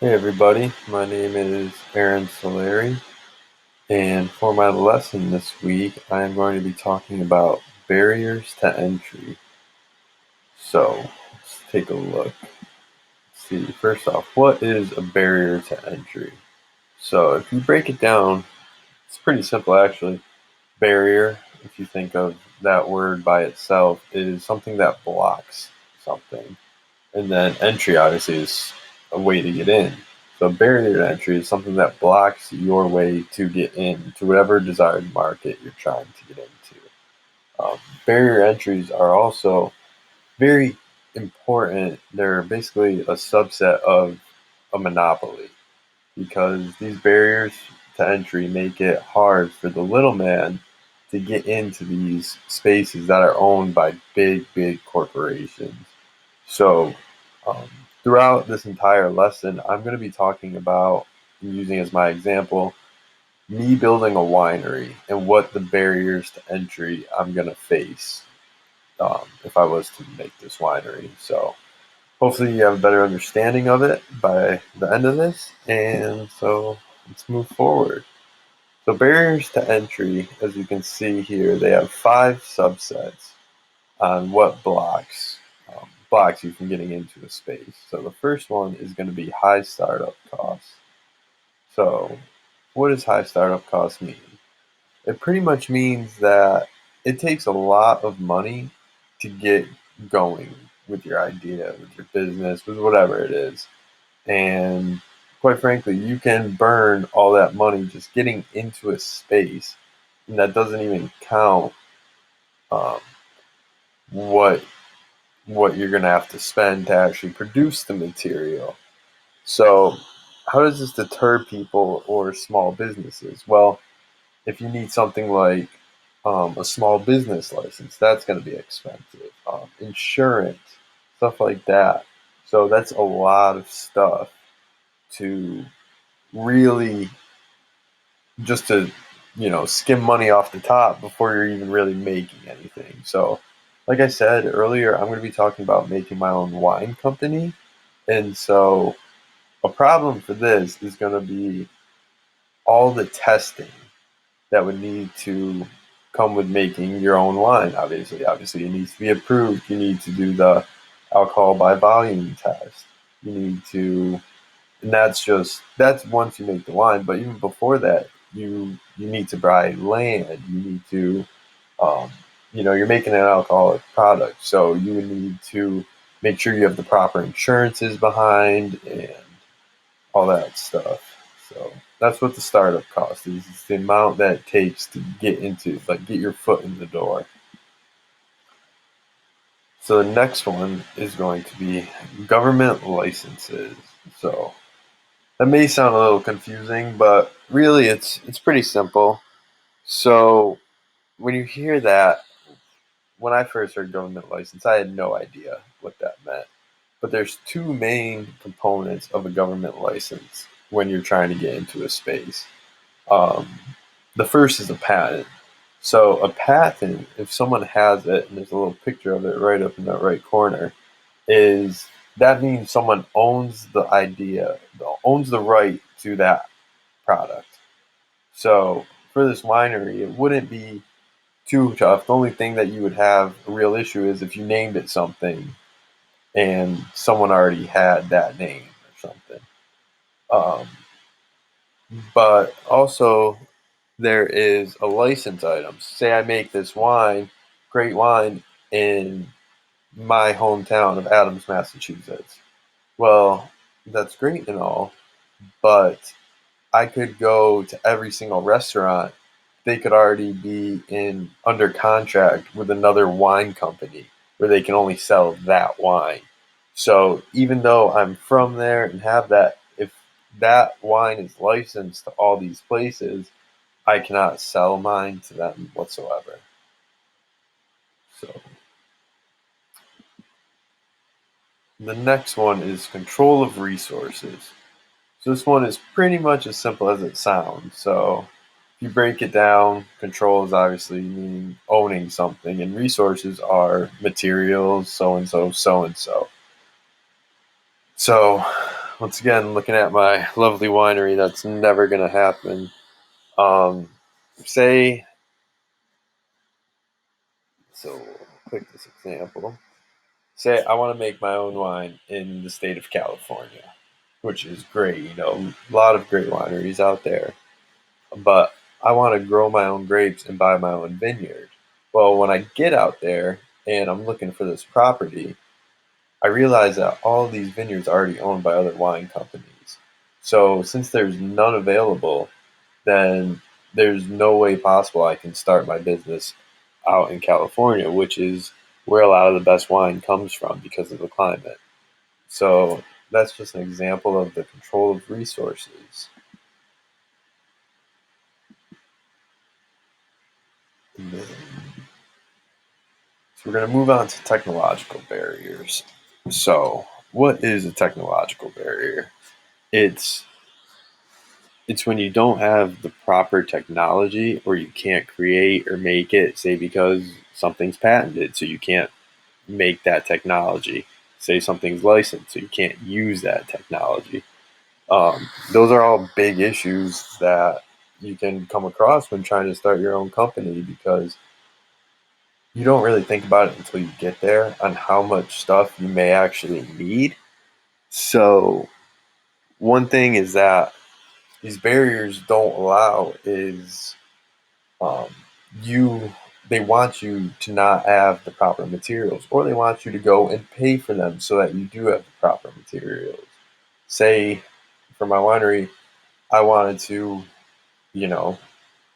Hey everybody, my name is Aaron Solari, and for my lesson this week, I am going to be talking about barriers to entry. So, let's take a look. Let's see, first off, what is a barrier to entry? So, if you break it down, it's pretty simple actually. Barrier, if you think of that word by itself, is something that blocks something. And then entry obviously is a way to get in. So barrier to entry is something that blocks your way to get in to whatever desired market you're trying to get into. Barrier entries are also very important. They're basically a subset of a monopoly because these barriers to entry make it hard for the little man to get into these spaces that are owned by big corporations. So, um, throughout this entire lesson, I'm going to be talking about, using as my example, me building a winery and what the barriers to entry I'm going to face if I was to make this winery. So, hopefully, you have a better understanding of it by the end of this. And so, let's move forward. So, barriers to entry, as you can see here, they have five subsets on what blocks you from getting into a space. So the first one is going to be high startup costs. So what does high startup costs mean? It pretty much means that it takes a lot of money to get going with your idea, with your business, with whatever it is. And quite frankly, you can burn all that money just getting into a space, and that doesn't even count um, what what you're going to have to spend to actually produce the material. So, how does this deter people or small businesses? Well, if you need something like a small business license, that's going to be expensive. Insurance, stuff like that. So, that's a lot of stuff to really just to, skim money off the top before you're even really making anything. So, like I said earlier, I'm going to be talking about making my own wine company. And so, a problem for this is going to be all the testing that would need to come with making your own wine. Obviously, it needs to be approved. You need to do the alcohol by volume test. You need to, and that's once you make the wine. But even before that, you need to buy land. You need to, um, you're making an alcoholic product, so you would need to make sure you have the proper insurances behind and all that stuff. So that's what the startup cost is. It's the amount that it takes to get into, like, get your foot in the door. So the next one is going to be government licenses. So that may sound a little confusing, but really it's pretty simple. So when you hear that, when I first heard government license, I had no idea what that meant. But there's two main components of a government license when you're trying to get into a space. Um, the first is a patent. So a patent, if someone has it, and there's a little picture of it right up in that right corner, is that means someone owns the idea, owns the right to that product. So for this winery, it wouldn't be too tough. The only thing that you would have a real issue is if you named it something and someone already had that name or something. Um, but also, there is a license item. Say I make this wine, great wine, in my hometown of Adams, Massachusetts. Well, that's great and all, but I could go to every single restaurant. They could already be in under contract with another wine company where they can only sell that wine. So even though I'm from there and have that, if that wine is licensed to all these places, I cannot sell mine to them whatsoever. So the next one is control of resources. So this one is pretty much as simple as it sounds. So if you break it down, control is obviously meaning owning something, and resources are materials, so and so, so and so. So once again, looking at my lovely winery, that's never going to happen. Um, say, so click this example. Say I want to make my own wine in the state of California, which is great. A lot of great wineries out there. But I want to grow my own grapes and buy my own vineyard. Well, when I get out there and I'm looking for this property, I realize that all of these vineyards are already owned by other wine companies. So since there's none available, then there's no way possible I can start my business out in California, which is where a lot of the best wine comes from because of the climate. So that's just an example of the control of resources. So we're going to move on to technological barriers. So, what is a technological barrier? It's it's when you don't have the proper technology or you can't create or make it, say because something's patented, so you can't make that technology. Say something's licensed, so you can't use that technology. Those are all big issues that you can come across when trying to start your own company because you don't really think about it until you get there on how much stuff you may actually need. So, one thing is that these barriers don't allow is um, you they want you to not have the proper materials or they want you to go and pay for them so that you do have the proper materials. Say for my winery, I wanted to, you know,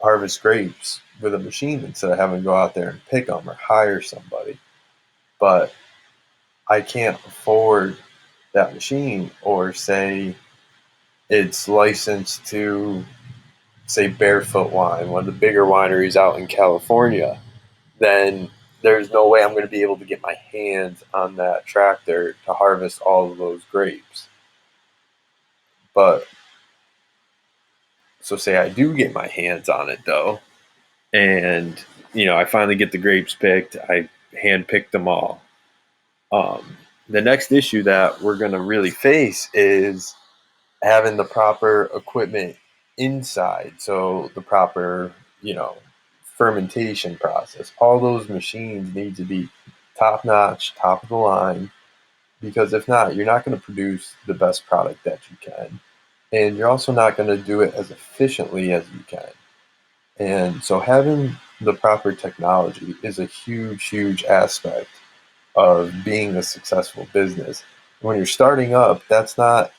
harvest grapes with a machine instead of having to go out there and pick them or hire somebody. But I can't afford that machine, or say it's licensed to, say, Barefoot Wine, one of the bigger wineries out in California, then there's no way I'm going to be able to get my hands on that tractor to harvest all of those grapes. But so say I do get my hands on it though, and I finally get the grapes picked. I hand picked them all. The next issue that we're going to really face is having the proper equipment inside. So the proper, you know, fermentation process. All those machines need to be top notch, top of the line, because if not, you're not going to produce the best product that you can. And you're also not going to do it as efficiently as you can. And so having the proper technology is a huge, huge aspect of being a successful business. When you're starting up, it's not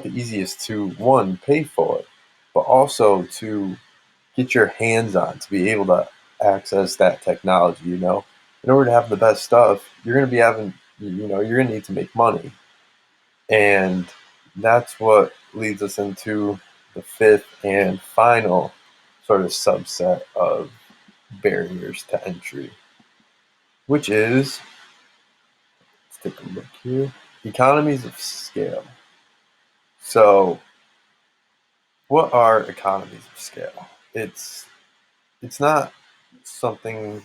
the easiest to one pay for it, but also to get your hands on to be able to access that technology. In order to have the best stuff, you're going to be having you're going to need to make money, and that's what leads us into the fifth and final sort of subset of barriers to entry, which is, let's take a look here, economies of scale. So, what are economies of scale? It's not something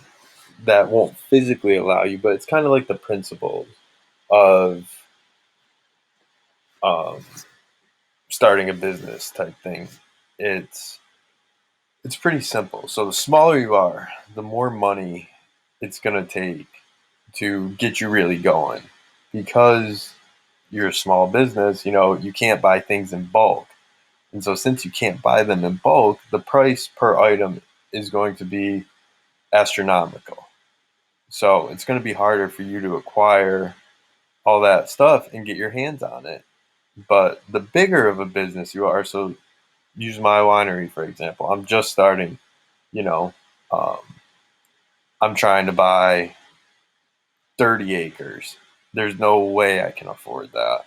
that won't physically allow you, but it's kind of like the principles of um, starting a business type thing. It's it's pretty simple. So the smaller you are, the more money it's gonna take to get you really going, because you're a small business. You can't buy things in bulk. And so, since you can't buy them in bulk, the price per item is going to be astronomical. So, it's going to be harder for you to acquire all that stuff and get your hands on it. But the bigger of a business you are, so use my winery for example, I'm just starting, you know, um, I'm trying to buy 30 acres. There's no way I can afford that.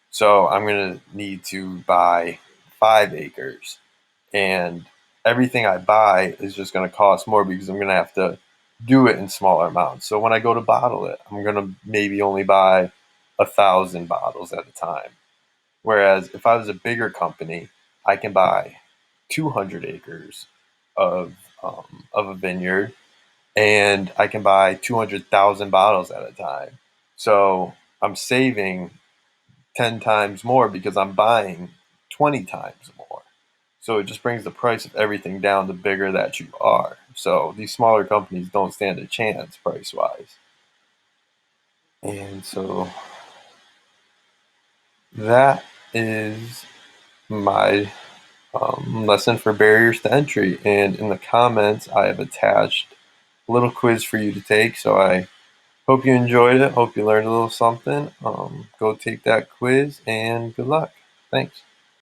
So, I'm going to need to buy 5 acres, and everything I buy is just going to cost more because I'm going to have to do it in smaller amounts. So when I go to bottle it, I'm going to maybe only buy 1,000 bottles at a time. Whereas if I was a bigger company, I can buy 200 acres of of a vineyard, and I can buy 200,000 bottles at a time. So I'm saving 10 times more because I'm buying 20 times more. So it just brings the price of everything down the bigger that you are. So these smaller companies don't stand a chance price wise. And so that is my lesson for barriers to entry. And in the comments, I have attached a little quiz for you to take. So I hope you enjoyed it. Hope you learned a little something. Go take that quiz and good luck. Thanks.